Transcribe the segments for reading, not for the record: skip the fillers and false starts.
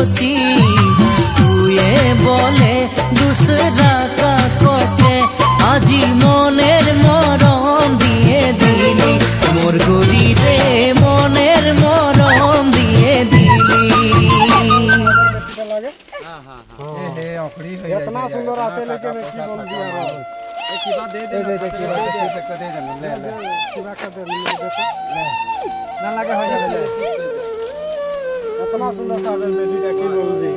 सोची तुए बोले दूसरा का कोटे आजी मोनेर मरम दिए दिली मोर गोरी रे मोनेर मरम दिए दिली इतना सुंदर आते लेके मैं की बोल दिया एक की बात दे दे दे दे की बात दे सकते दे ले ले की बात कर दे ले ना लगे हो जाए इतना सुंदर सा बेटी का की बोल दी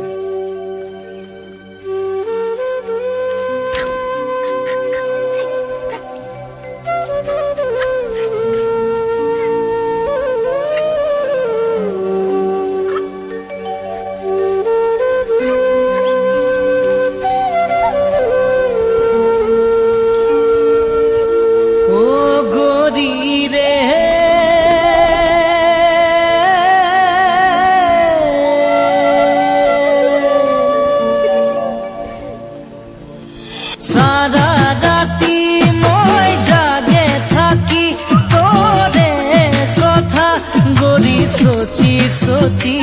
सोची सोची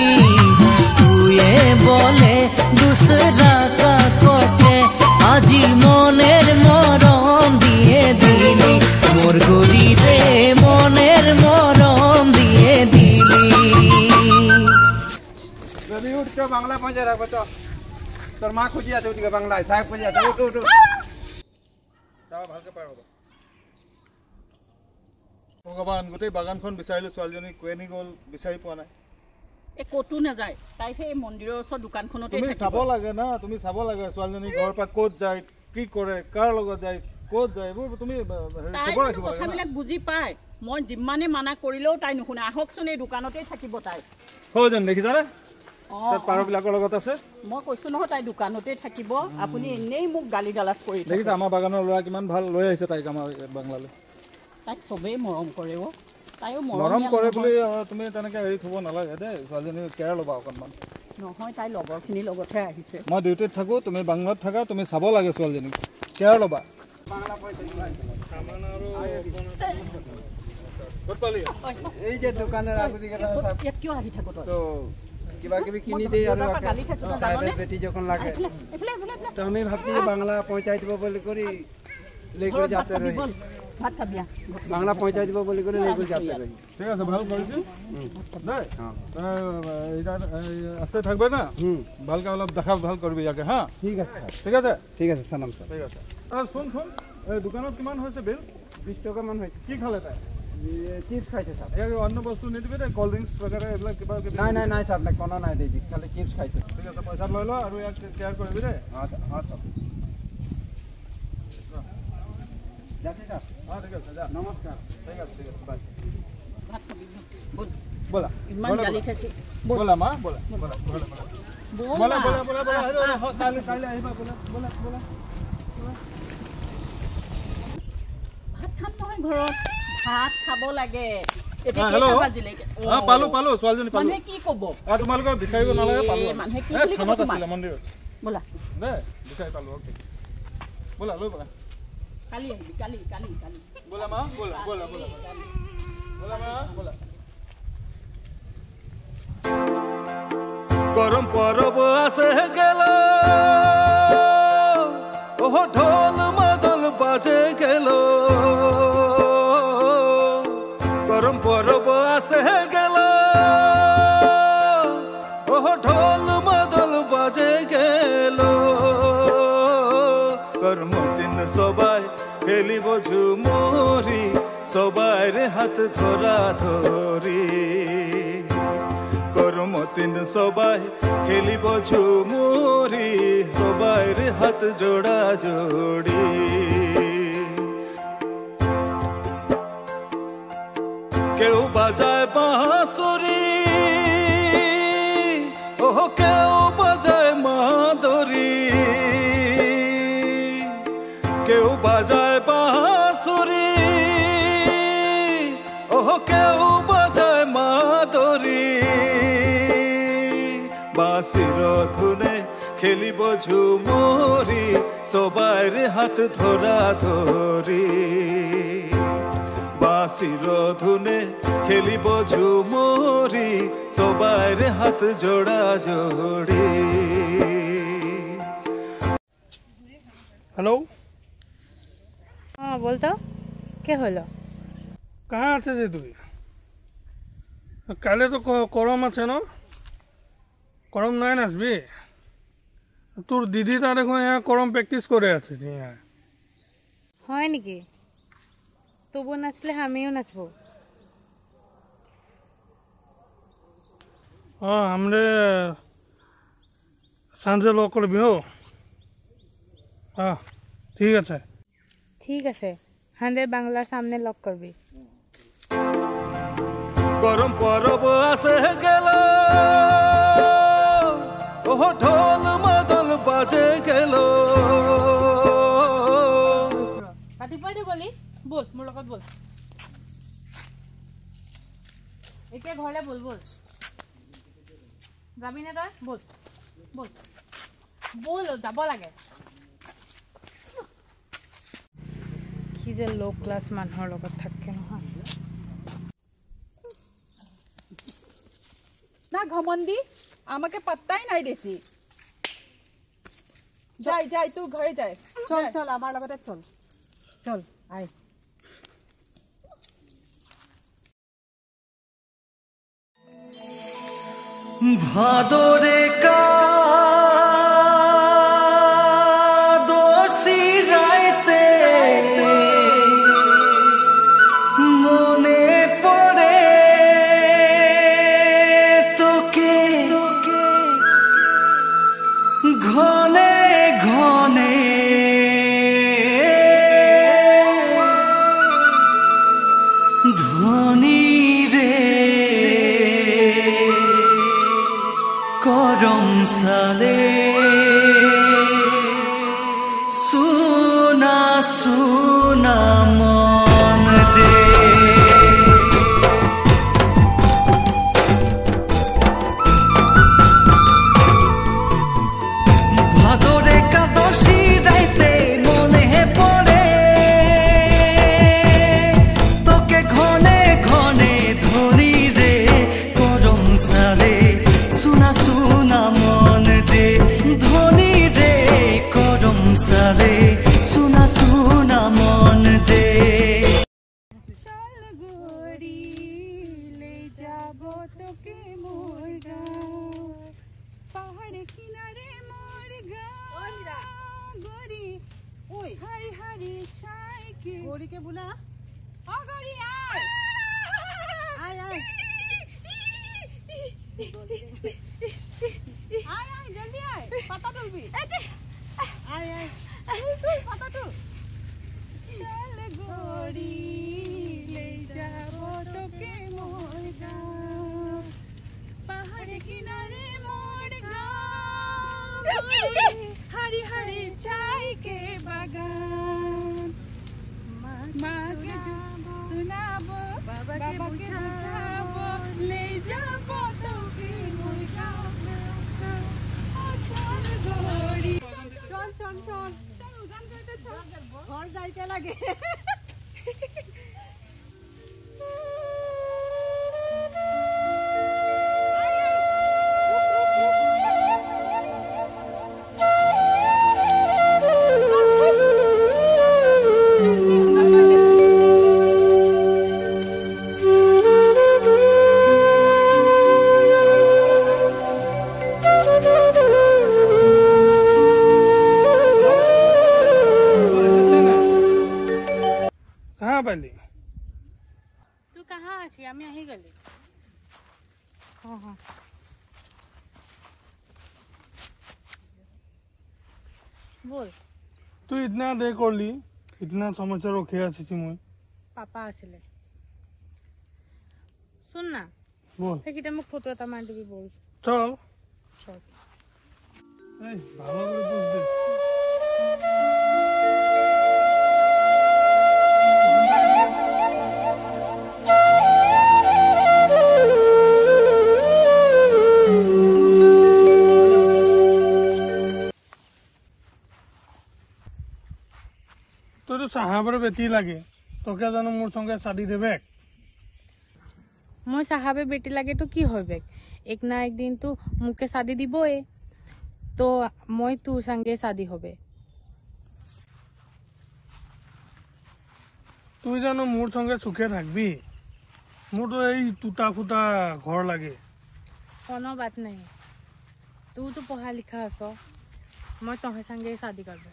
तुए बोले दूसरा का कोटे आजी मोनेर मरम दिए दिली मोर गोरी रे मोनेर मरम दिए दिली रवि उठ के बांग्ला पहुंचे रहा बच्चा তোর মা খুঁজি আছে ওদিকে বাংলায় সাহেব খুঁজি আছে উঠ উঠ যাও ভালকে পার হবো ভগবান গোটেই বাগানখন বিচাৰিলো ছোৱালীজনী কোৱেনি গ'ল বিচাৰি পোৱা নাই এ কতো না যায় তাই সেই মন্দিৰৰ ওচৰ দোকানখনতে তুমি চাব লাগে না তুমি চাব লাগে ছোৱালীজনী ঘৰৰ পৰা ক'ত যায় কি কৰে কাৰ লগত যায় ক'ত যায় এইবোৰ তুমি খবৰ ৰাখিব লাগে কথাবিলাক বুজি পায় মই যিমানে মানা কৰিলেও তাই নুশুনে আহকচোন এই দোকানতে থাকিব তাই হৌজন দেখিছানে তাত পাৰবিলাকৰ লগত আছে মই কৈছো নহয় তাই দোকানতে থাকিব আপুনি এনেই মোক গালি গালাজ কৰি দেখিছা আমাৰ বাগানৰ ল'ৰা কিমান ভাল লৈ আহিছে তাইক আমাৰ বাংলালৈ তাইক চবেই মৰম কৰে ও তাইও মৰম কৰে বুলি তুমি তেনেকৈ এৰি থ'ব নালাগে দেই ছোৱালীজনী কেয়াৰ ল'বা অকণমান নহয় তাই লগৰখিনিৰ লগতহে আহিছে মই ডিউটিত থাকোঁ তুমি বাংলাত থাকা তুমি চাব লাগে ছোৱালীজনীক কেয়াৰ ল'বা এই যে দোকানেৰ আগদি কিয় আহি থাকো তো কিবা কিবি কিনি দেই আৰু সাহেবের বেটি যখন লাগে তো আমি ভাবছি বাংলা পৌঁছাই দিব বলি কৰি লৈ কৰি যাতে ৰহি ভাত খাবিয়া বাংলা পৌঁছাই দিব বলি কৰি লৈ কৰি যাতে ৰহি ঠিক আছে ভাল কৰিছো দেই এইটা আস্তে থাকবে না ভালকে অলপ দেখা ভাল করবি ইয়াকে হ্যাঁ ঠিক আছে ঠিক আছে সালাম স্যার ঠিক আছে শুন শুন এই দোকানত কিমান হৈছে বিল 20 টাকা মান হৈছে কি খালে তাই চিপস খাইছে স্যার এই অন্য বস্তু নিদিবি দে কোল্ড ড্রিঙ্কস वगैरह এগুলা কিবা নাই নাই নাই স্যার না কোনো নাই দেজি খালি চিপস খাইছে ঠিক আছে পয়সা লৈ ল আৰু ইয়াক কেয়াৰ কৰিবি দে আচ্ছা আচ্ছা যাতে যা হ্যাঁ ঠিক আছে যা নমস্কার ঠিক আছে বাই ভাত খাবি बोला ইমান গালি খাইছে बोला মা बोला बोला बोला बोला बोला बोला बोला काले काले आइबा बोला बोला बोला ভাত খাম নহয় ঘৰত ভাত খাব লাগে এতিয়া কেইটা বাজিলে পালো পালো ছোৱালীজনী পালো মানে কি ক'ব তোমালোকৰ বিচাৰিব নালাগে পালো মানে কি বুলি ক'ব তোমাক মন্দিৰত बोला দে বিচাৰি পালো ওকে बोला লৈ बोला কালি আহিবি কালি কালি কালি बोला মা बोला बोला बोला बोला মা बोला গরম পরব আসে গেল ওহ ঢোল মাদল বাজে গেল গরম পরব আসে গেল ওহ ঢোল মাদল বাজে গেল গরম দিন সবাই খেলিব ঝুমরি সবার হাত ধরা ধরি গরমতিন সবাই খেলিব ঝুমুরি সবার হাত জোড়া জোড়ি কেউ বাজায় বাঁশরি ওহ কেউ বাজায় মাদরি কেউ বাজায় বাঁশরি ওহ কেউ বাজায় মাদরি বাঁশির ধুনে খেলিব ঝুমরি সবার হাত ধরা ধরি চিৰধুনে খেলিব ঝুমৰি সবাইৰে হাত জোড়া জোড়ি। हेलो हाँ बोलता क्या हलो कहाँ আছে যে তুই কালে তো করম আছে ন করম নাই নাচবি তোর দিদি তার এখন করম প্র্যাকটিস করে আছে হয় নেকি তবু নাচলে আমিও নাচবো আমরা সাঁঝে লগ করবি ঠিক আছে হান্দের বাংলার সামনে লক করবি গরম পরব আসে গেল ওহ ঢোল মাদল বাজে গেল ৰাতিপুৱাই তো গলি বল মোৰ লগত বল এতিয়া ঘৰলে বল বল যাবি নে তই বল বল বল যাব লাগে কি যে লো ক্লাস মানুহৰ লগত থাকে নহয় না ঘমন্দি আমাকে পাত্তাই নাই দেছি যাই যাই তুই ঘরে যাই চল চল আমার লগতে চল চল আয় ভাদরে কাদোসি রাইতে মনে পড়ে তোকে ঘনে ঘনে ধ্বনি রে করম সালে সুনা সুনা মন যে ভাদরে কাদসি রাইতে মনে পড়ে তোকে ঘনে ঘনে ধরি রে করম সালে সুনা সুনা মন যে ধনি রে করম সালে সুনা সুনা মন যে চল গড়ি ले যাব তোকে মোর গাঁও পাহাড়ে কিনারে মোর গাঁও গড়ি ওই হারি হারি ছাই কে গৌরী কে বুলা ও গড়ি আয় আয় আয় আয় আয় জলদি আয় পাতা তুলবি আয় আয় তুই পাতা তুল চল গড়ি ले যাব তোকে মোর গাঁও পাহাড়ে কিনারে মোর গাঁও হারি হারি ছাই কে বাগান মাকে सुनाबो बाबा के बुझाबो ले जाबो তোকে মোর গাঁও চল গড়ি চল চল চল গান গাইতে চল ঘর যাইতে লাগে कहाँ पाली तू कहाँ आछि আমি আহি গলি हाँ हाँ बोल तू इतना दे करली इतना समाचार रखे आছিস মই पापा आছিলে सुन ना বল সেইটা মোক ফটো এটা মাৰি দিবি বল চল চল এই ভালো করে বুঝ দে तो साहाबर बेटी लगे তোকে জানো মোর সঙ্গে শাদি দেবে মই সাহাবে বেটি লাগে তো কি হবে এক না এক দিন তো মুখে শাদি দিবই তো মই তোর সঙ্গে শাদি হবে তুই জানো মোর সঙ্গে সুখে থাকবি মোর তো এই টুটা ফুটা ঘর লাগে কোনো বাত নাই তুই তো পঢ়া লিখা আছ মই তোহে সঙ্গে শাদি করবে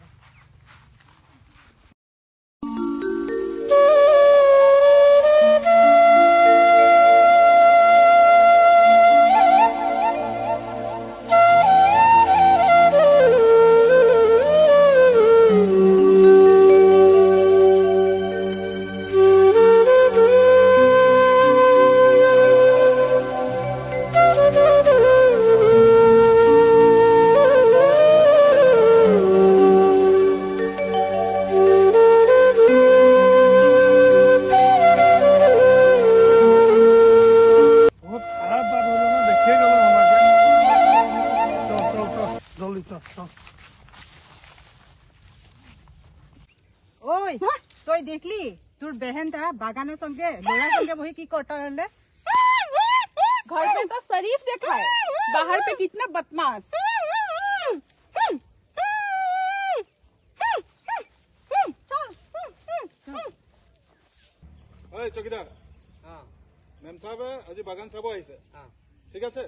ওই তুই দেখলি তোর বেহেনটা বাগানের সঙ্গে লোড়ার সঙ্গে বহি কি করতে রহলে घर पे तो शरीफ देखा है बाहर पे कितना बदमाश ওই চকিদার মেম সাহেব আজি বাগান চাব আহিছে ঠিক আছে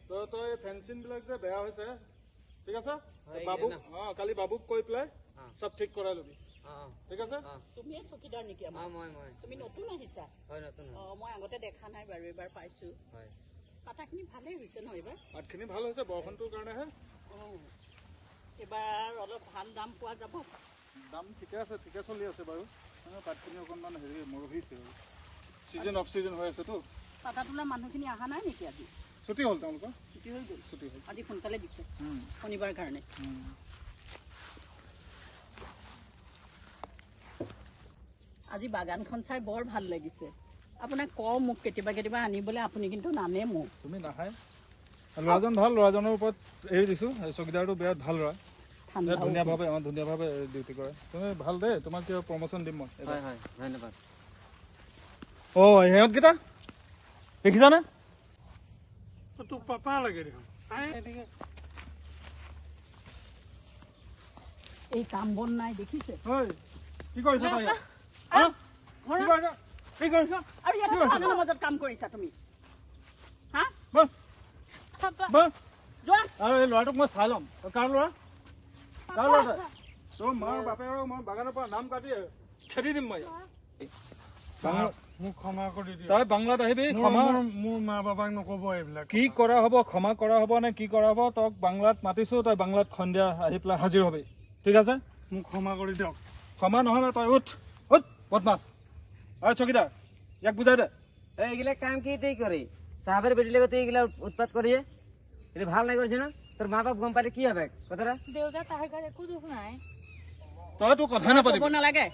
তো তই ফেন্সিং বিলাক যে বেয়া হৈছে ঠিক আছে বাবু কালি বাবুক কৈ পেলাই সব ঠিক কৰাই লবি ঠিক আছে তুমি চকীদাৰ নেকি তুমি নতুন আহিছা মই আগতে দেখা নাই বাৰু এবাৰ পাইছো পাতাখিনি ভালেই হৈছে ন এবাৰ পাতখিনি ভাল হৈছে বৰষুণটোৰ কাৰণেহে এবাৰ অলপ ভাল দাম পোৱা যাব দাম ঠিকে চলি আছে বাৰু পাতখিনি অকণমান হেৰি মৰহিছে চিজন অফ চিজন হৈ আছেতো পাতা তোলা মানুহখিনি অহা নাই নেকি আজি ছুটি হ'ল তেওঁলোকৰ ছুটি হৈ গ'ল ছুটি হ'ল আজি সোনকালে দিছে শনিবাৰ কাৰণে আজি বাগানখন চাই বৰ ভাল লাগিছে আপোনাক কওঁ মোক কেতিয়াবা আনিবলৈ আপুনি কিন্তু নানে মোক তুমি নাহাই ল'ৰাজন ভাল ল'ৰাজনৰ ওপৰত এৰি দিছোঁ চকীদাৰটো বিৰাট ভাল ল'ৰা ধুনীয়াভাৱে ডিউটি কৰে তুমি ভাল দেই তোমাক কিবা প্ৰমোশ্যন দিম মই ধন্যবাদ সিহঁতকেইটা দেখিছানে তোক পাপা লাগে দেখোন এই কাম বন নাই দেখিছে কি কৰিছা তই কি কৰিছা আৰু ইয়াত বাগানৰ মাজত কাম কৰিছা তুমি হা যোৱা আৰু এই ল'ৰাটোক মই চাই ল'ম কাৰ ল'ৰা তোৰ মাৰ বাপেৰৰ মই বাগানৰ পৰা নাম কাটি খেদি দিম মই মোক ক্ষমা কৰি দিয়া তই বাংলাত আহিবি মোৰ মা বাবাক নকব এইবিলাক কি কৰা হ'ব ক্ষমা কৰা হ'ব নে কি কৰা হ'ব তক বাংলাত মাতিছো তই বাংলাত সন্ধিয়া আহি পেলাই হাজিৰ হবি ঠিক আছে মোক ক্ষমা কৰি দিয়ক ক্ষমা নহ'লে তই উঠ বদমাছ আৰু চকীদাৰ ইয়াক বুজাই দে এইগিলা কাম কি তুই কৰি সাহাবের বেটি লেগে তুই এগুলা উৎপাত করিয়ে এটা ভাল নাই করছে না তোর মা বাপ গম পালে কি হবে কথাটা দেউতা তাহার গাত একো দুখ নাই তই তোৰ কথাই নাপাতিবি ক'ব নালাগে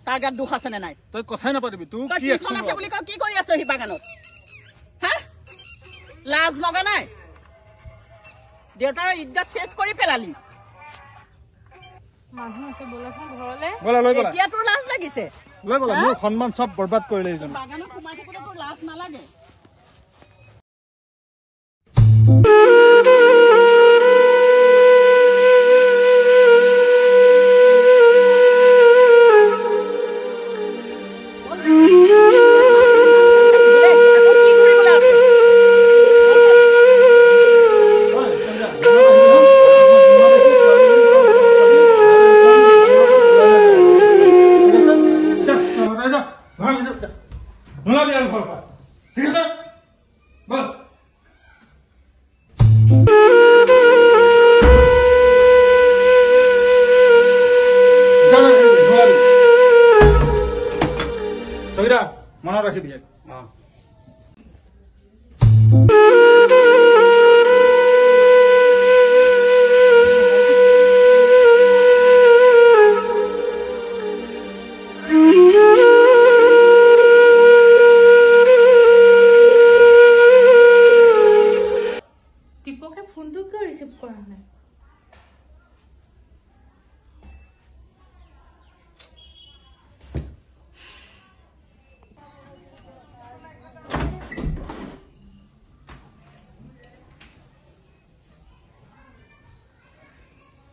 তাৰ গাত দুখ আছে নে নাই তই কথাই নাপাতিবি তোৰ তই কি টিউচন আছে বুলি কয় কি কৰি আছ সি বাগানত হা লাজ লগা নাই দেউতাৰ ইজ্জত চেছ কৰি পেলালি মানুহ আছে বলাচোন ঘৰলে বলা লৈ বলা এতিয়া তোৰ লাজ লাগিছে লৈ বলা মোৰ সন্মান চব বৰবাদ কৰিলে এইজন বাগানত সোমাই থাকোঁতে তোৰ লাজ নালাগে মনত ৰাখিবি দীপকে ফোনটো কিয় ৰিচিভ কৰা নাই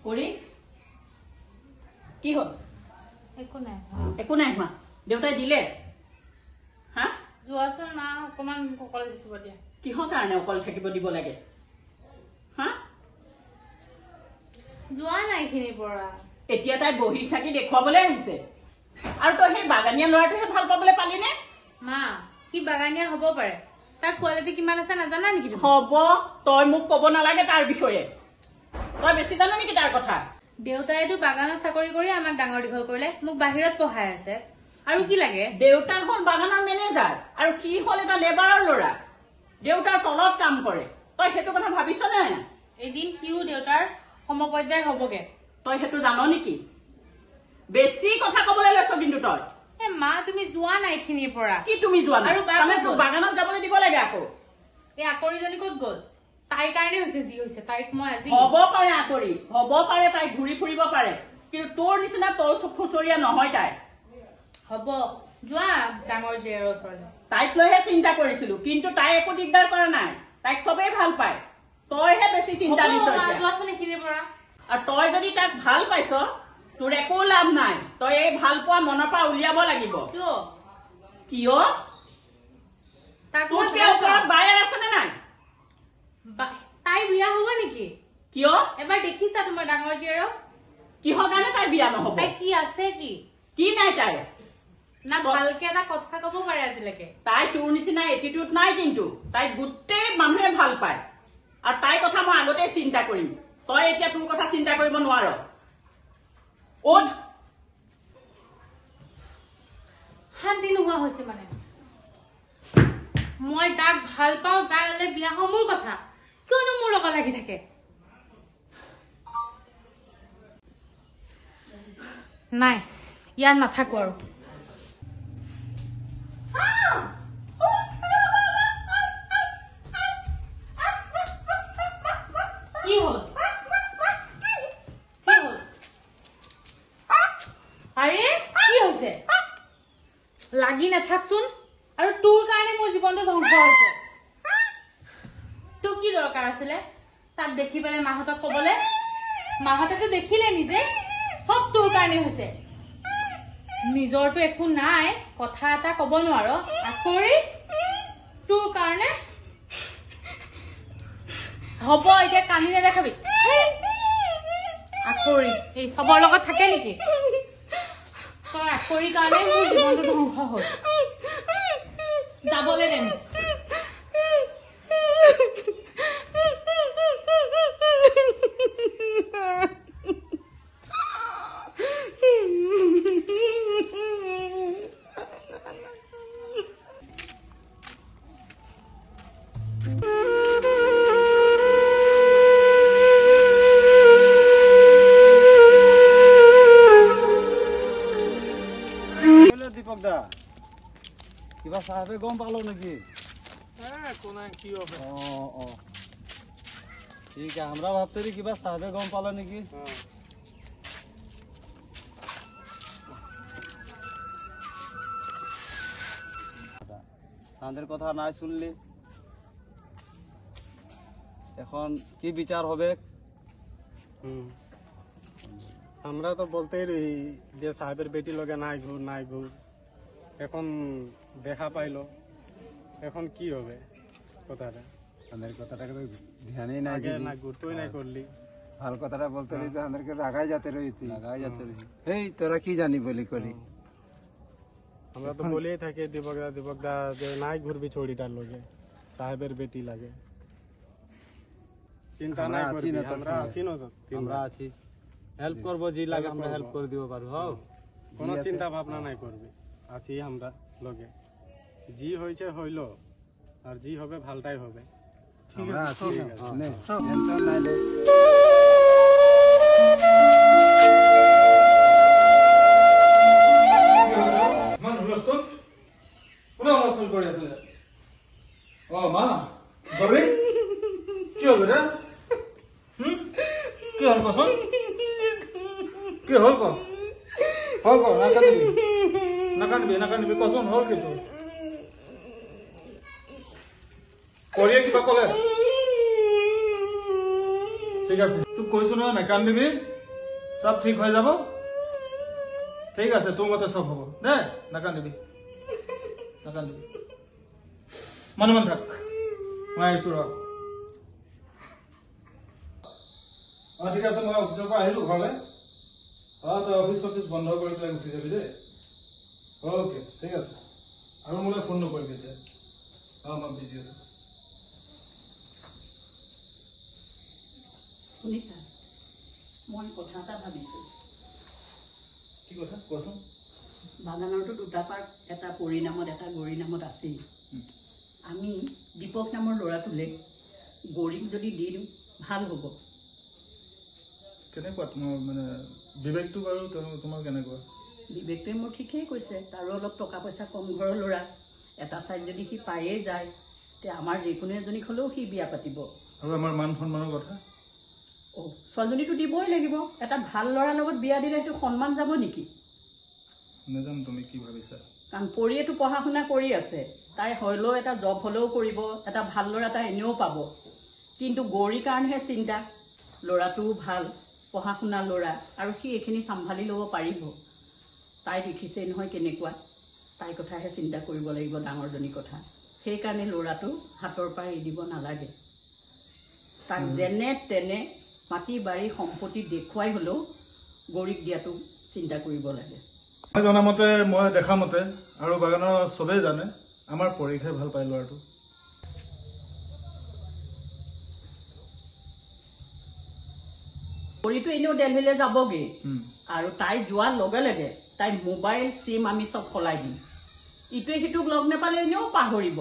কৰি কি হ'ল একো নাই একো নাই হোৱা দেউতাই দিলে হা যোৱাচোন মা অকমান অকলে থাকিব দিয়া কিহৰ কাৰণে অকল থাকিব দিব লাগে হা যোৱা নাই এইখিনিৰ পৰা এতিয়া তাই বহি থাকি দেখুৱাবলৈ আহিছে আৰু তই সেই বাগানীয়া ল'ৰাটোহে ভাল পাবলৈ পালি নে মা কি বাগানীয়া হ'ব পাৰে তাৰ কোৱালিটি কিমান আছে নাজানা নেকি হ'ব তই মোক ক'ব নালাগে তাৰ বিষয়ে তই বেছি জান নেকি তাৰ কথা দেউতাইতো বাগানত চাকৰি কৰি আমাক ডাঙৰ দীঘল কৰিলে মোক বাহিৰত পঢ়াই আছে আৰু কি লাগে দেউতা হ'ল বাগানৰ মেনেজাৰ আৰু সি হ'ল এটা লেবাৰৰ ল'ৰা দেউতাৰ তলত কাম কৰে তই সেইটো কথা ভাবিছ নে এদিন সিও দেউতাৰ সমপৰ্যায় হ'বগে তই সেইটো জান নেকি বেছি কথা ক'বলৈ লৈছ কিন্তু তই মা তুমি যোৱা নাই এইখিনিৰ পৰা কি তুমি যোৱা নাই আৰু তোক বাগানত যাবলৈ দিব লাগে আকৌ এই আকৰিজনী ক'ত গ'ল তাইৰ কাৰণে হৈছে যি হৈছে তাইক মই আজি হ'ব পাৰে আকৰি হ'ব পাৰে তাই ঘূৰি ফুৰিব পাৰে কিন্তু তোৰ নিচিনা তল খুচৰীয়া নহয় তাই হ'ব যোৱা ডাঙৰ জীয়াৰৰ ওচৰলৈ তাইক লৈহে চিন্তা কৰিছিলো কিন্তু তাই একো দিগদাৰ কৰা নাই তাইক চবেই ভাল পায় তইহে বেছি চিন্তা দিছ যোৱাচোন এইখিনিৰ পৰা আৰু তই যদি তাক ভাল পাইছ তোৰ একো লাভ নাই তই এই ভাল পোৱা মনৰ পৰা উলিয়াব লাগিব কিয় কিয় তোতকে ওপৰত বায়েৰ আছে নে নাই তাই বিয়া হ'ব নেকি কিয় এবাৰ দেখিছা তোমাৰ ডাঙৰ জীয়াৰক কিহৰ কাৰণে তাই বিয়া নহব তাই কি আছে কি নাই তাই না ভালকে এটা কথা ক'ব পাৰে আজিলৈকে তাই তোৰ নিচিনা এটিটিউড নাই কিন্তু তাই গোটেই মানুহে ভাল পায় আৰু তাইৰ কথা মই আগতেই চিন্তা কৰিম তই এতিয়া তোৰ কথা চিন্তা কৰিব নোৱাৰ ওঠ শান্তি নোহোৱা হৈছে মানে মই যাক ভাল পাওঁ যাৰ হ'লে বিয়া হওঁ মোৰ কথা কিয়নো মোৰ লগত লাগি থাকে নাই ইয়াত নাথাকো আৰু কি হ'ল আৰে কি হৈছে লাগি নাথাকচোন আৰু তোৰ কাৰণে মোৰ জীৱনটো ধ্বংস হৈছে তোৰ কি দৰকাৰ আছিলে তাক দেখি পেলাই মাহঁতক কবলে মাহঁতেতো দেখিলে নিজে সব তোৰ কাৰণে হৈছে নিজৰটো একো নাই কথা এটা কব নোৱাৰ আকৰি তোৰ কাৰণে হ'ব এতিয়া কান্দি নেদেখাবি আকৰি এই সবৰ লগত থাকে নেকি তই আকৰি কাৰণে মোৰ জীৱনটো ধ্বংস হ'ল যাবলৈ দে দীপক দা কিবা চাহাবে গম পালো নাকি ঠিক আছে আমরা ভাবতে কিবা সাহেবে গম পালো নাকি তাদের কথা নাই শুনলি এখন কি বিচার হবে আমরা তো বলতেই রই যে সাহেবের বেটি লগে নাই ঘুর এখন দেখা পাইলো এখন কি হবে কথাটা আমাদের কথাটাকে তো ধ্যানই নাই আগে না গুরুত্বই নাই করলি ভাল কথাটা বলতে রই তো আমাদেরকে রাগাই যাতে রইতি এই তোরা কি জানি বলি করি আমরা তো বলেই থাকি দীপকদা যে নাই ঘুরবি ছড়িটার লগে সাহেবের বেটি লাগে চিন্তা নাই করবি আমরা আছি না তো আমরা আছি হেল্প করব জি লাগে আমরা হেল্প করে দিব পারো হও কোনো চিন্তা ভাবনা নাই করবি আছি আমরা লগে জি হইছে হইলো আর জি হবে ভালটাই হবে আমরা আছি নে টেনশন নাই লে মান হুলস্থুল কোনে হুলস্থুল কৰি আছে ও মা গবি কি হ'ল রে কি হ'ল কচোন কি হ'ল ক নাকান্দিবি কচোন হ'ল কি তোৰ কৰিয়ে কিবা ক'লে ঠিক আছে তোক কৈছো নহয় নাকান্দিবি সব ঠিক হৈ যাব ঠিক আছে তোৰ মতে সব হ'ব দে নাকান্দিবি মনে মন থাক মই আহিছো ৰ ঠিক আছে মই অফিচৰ পৰা আহিলো ঘৰলৈ তই অফিচ বন্ধ কৰি পেলাই গুচি যাবি দেই ওকে ঠিক আছে আৰু মোলৈ ফোন নকৰিবি এতিয়া মই বিজি আছো শুনিছা মই কথা এটা ভাবিছো কি কথা কোৱাচোন বাগানৰতো দুটা পাৰ্ট এটা পৰি নামত এটা গৌৰী নামত আছেই আমি দীপক নামৰ ল'ৰাটোলে গৌৰীক যদি দি দিওঁ ভাল হ'ব কেনেকুৱা তোমাৰ মানে বিবেকটো বাৰু তোমাৰ কেনেকুৱা বিবেকটোৱে মোৰ ঠিকেই কৈছে তাৰো অলপ টকা পইচা কম ঘৰৰ ল'ৰা এটা চাইড যদি সি পায়েই যায় তে আমাৰ যিকোনো এজনীক হ'লেও সি বিয়া পাতিব আৰু আমাৰ মান সন্মানৰ কথা ছোৱালীজনীটো দিবই লাগিব এটা ভাল ল'ৰাৰ লগত বিয়া দিলে সেইটো সন্মান যাব নেকি নাজানো তুমি কি ভাবিছা কাৰণ পৰিয়েতো পঢ়া শুনা কৰি আছে তাই হলেও এটা জব হলেও কৰিব এটা ভাল ল'ৰা এটা এনেও পাব কিন্তু গৌৰীৰ কাৰণেহে চিন্তা ল'ৰাটোও ভাল পঢ়া শুনা ল'ৰা আৰু সি এইখিনি চম্ভালি ল'ব পাৰিব তাই দেখিছে নহয় কেনেকুৱা তাই কথাহে চিন্তা কৰিব লাগিব ডাঙৰজনী কথা সেইকাৰণে ল'ৰাটো হাতৰ পৰা এৰি দিব নালাগে তাক যেনে তেনে মাটি বাৰী সম্পত্তি দেখুৱাই হ'লেও গৌৰীক দিয়াটো চিন্তা কৰিব লাগে মই জনামতে মই দেখা মতে আৰু বাগানৰ চবেই জানে আমাৰ পৰীক্ষাই ভাল পায় ল'ৰাটো গৌৰীটো এনেও দিল্লীলৈ যাবগে আৰু তাই যোৱাৰ লগে লগে তাই মোবাইল চিম আমি চব সলাই দিম ইটোৱে সিটোক লগ নাপালে এনেও পাহৰিব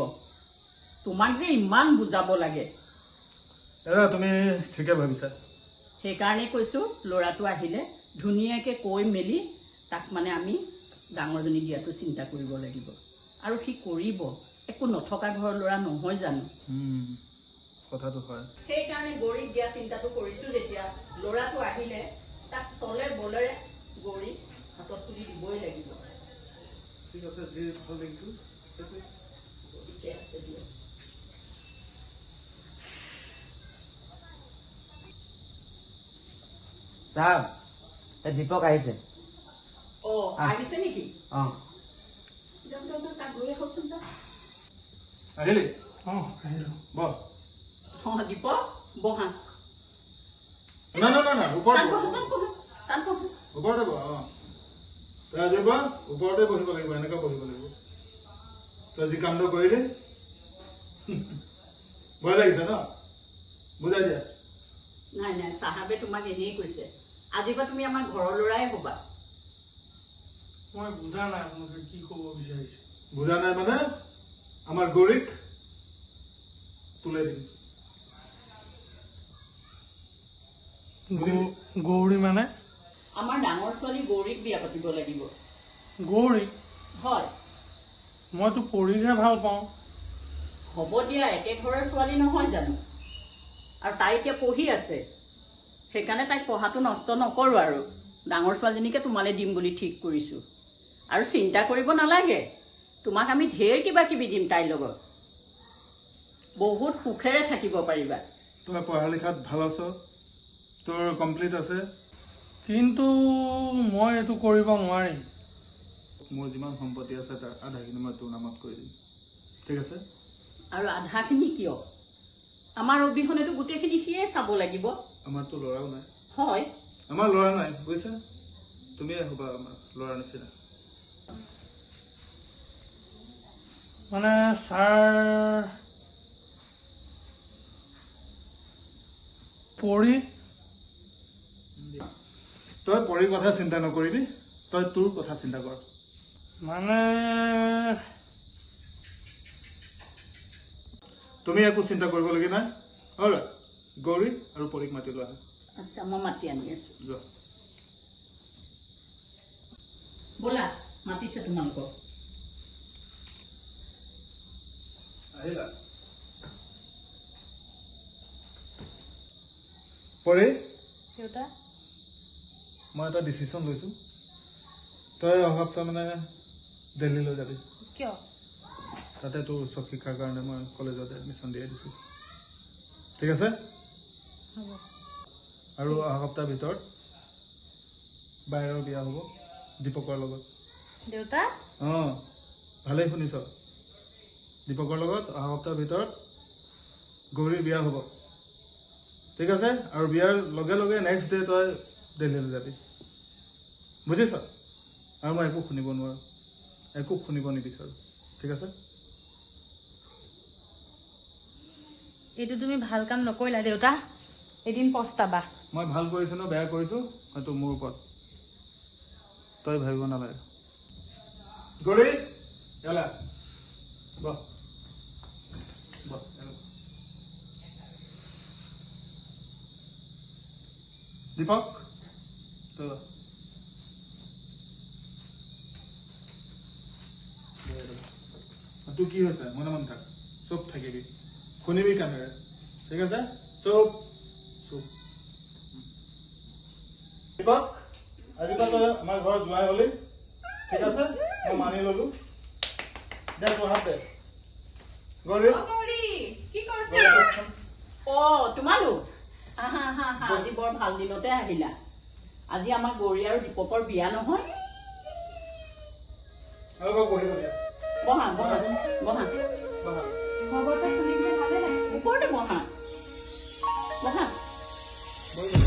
তোমাক যে ইমান বুজাব লাগে তুমি ঠিকে ভাবিছা সেইকাৰণে কৈছো ল'ৰাটো আহিলে ধুনীয়াকে কৈ মেলি তাক মানে আমি ডাঙৰজনী দিয়াটো চিন্তা কৰিব লাগিব আৰু সি কৰিব একো নথকা ঘৰৰ ল'ৰা নহয় জানো কথাটো হয় সেইকাৰণে গৌৰীক দিয়া চিন্তাটো কৰিছো যেতিয়া ল'ৰাটো আহিলে তাক চলে বলেৰে গৌৰীক হাতত তুলি দিবই লাগিব ঠিক আছে যি ভাল দেখিছো ঠিকে আছে দিয়ক সাহেব দীপক আহিছে আহিছে নেকি যাম তাক লৈ আহকচোন আহিলি আহিলো বহ দীপক বহা না ওপৰতে বহ তই আজি বহ ওপৰতে বহিব লাগিব এনেকুৱা বহিব লাগিব তই যি কামটো কৰিলি ভয় লাগিছে ন বুজাই দিয়া নাই চাহাবে তোমাক এনেই কৈছে আজিৰ পৰা তুমি আমাৰ ঘৰৰ ল'ৰাই হবা মই বুজা নাই আপোনালোকে কি ক'ব বিচাৰিছে বুজা নাই মানে আমাৰ গৌৰীক তুলাই দিম গৌৰী মানে আমাৰ ডাঙৰ ছোৱালী গৌৰীক বিয়া পাতিব লাগিব গৌৰী হয় মইতো পঢ়িহে ভাল পাওঁ হ'ব দিয়া একে ঘৰৰ ছোৱালী নহয় জানো আৰু তাই এতিয়া পঢ়ি আছে সেইকাৰণে তাইক পঢ়াটো নষ্ট নকৰো আৰু ডাঙৰ ছোৱালীজনীকে তোমালে দিম বুলি ঠিক কৰিছো আৰু চিন্তা কৰিব নালাগে তোমাক আমি ঢেৰ কিবা কিবি দিম তাইৰ লগত বহুত সুখেৰে থাকিব পাৰিবা তই পঢ়া লিখাত ভাল আছ তোৰ কমপ্লিট আছে কিন্তু মই এইটো কৰিব নোৱাৰিম মোৰ যিমান সম্পত্তি আছে তাৰ আধাখিনি মই তোৰ নামত কৰি দিম ঠিক আছে আৰু আধাখিনি কিয় আমাৰ অবিহনেতো গোটেইখিনি সিয়ে চাব লাগিব আমাৰতো ল'ৰাও নাই হয় আমাৰ ল'ৰা নাই বুজিছা তুমিয়ে হ'বা আমাৰ ল'ৰা নিচিনা মানে ছাৰ পঢ়ি তই পঢ়িৰ কথা চিন্তা নকৰিবি তই তোৰ কথা চিন্তা কৰ মানে তুমি একো চিন্তা কৰিবলগীয়া নাই হয় গৌৰী আৰু পৰীক মাতি লোৱা আচ্ছা মই মাতি আনি আছো যোৱা ব'লা মাতিছে তোমালোকক আহিলা পৰী দেউতা মই এটা ডিচিশ্যন লৈছো তই অহা সপ্তাহ মানে দিল্লীলৈ যাবি কিয় তাতে তোৰ উচ্চ শিক্ষাৰ কাৰণে মই কলেজত এডমিশ্যন দিয়াই দিছো ঠিক আছে আৰু অহা সপ্তাহৰ ভিতৰত বাইৰৰ বিয়া হ'ব দীপকৰ লগত দেউতা ভালেই শুনিছ দীপকৰ লগত অহা সপ্তাহৰ ভিতৰত গৌৰীৰ বিয়া হ'ব ঠিক আছে আৰু বিয়াৰ লগে লগে নেক্সট ডে তই দিল্লীলৈ যাবি বুজিছ আৰু মই একো শুনিব নোৱাৰো একো শুনিব নিবিচাৰো ঠিক আছে এইটো তুমি ভাল কাম নকৰিলা দেউতা এদিন পস্তাবা মই ভাল কৰিছো ন বেয়া কৰিছো হয়তো মোৰ ওপৰত তই ভাবিব নালাগে গৌৰী এলা বহ বহ দীপক তই তোৰ কি হৈছে মনে মনে থাক চুপ থাকিবি শুনিবি কাণেৰে ঠিক আছে চুপ চুপ দীপক আজিৰ পৰা তই আমাৰ ঘৰত জোৱাই হলি ঠিক আছে মই মানি ললো দে তোৰ হাত দে গৌৰী তোমালোক আহা আহা আহা আজি বৰ ভাল দিনতে আহিলা আজি আমাৰ গৌৰী আৰু দীপকৰ বিয়া নহয় আৰু বহিব দিয়া বহা বহা বহা বহা খবৰটো শুনিবলৈ ভালে লাগিছে ওপৰতে বহা বহা বহিব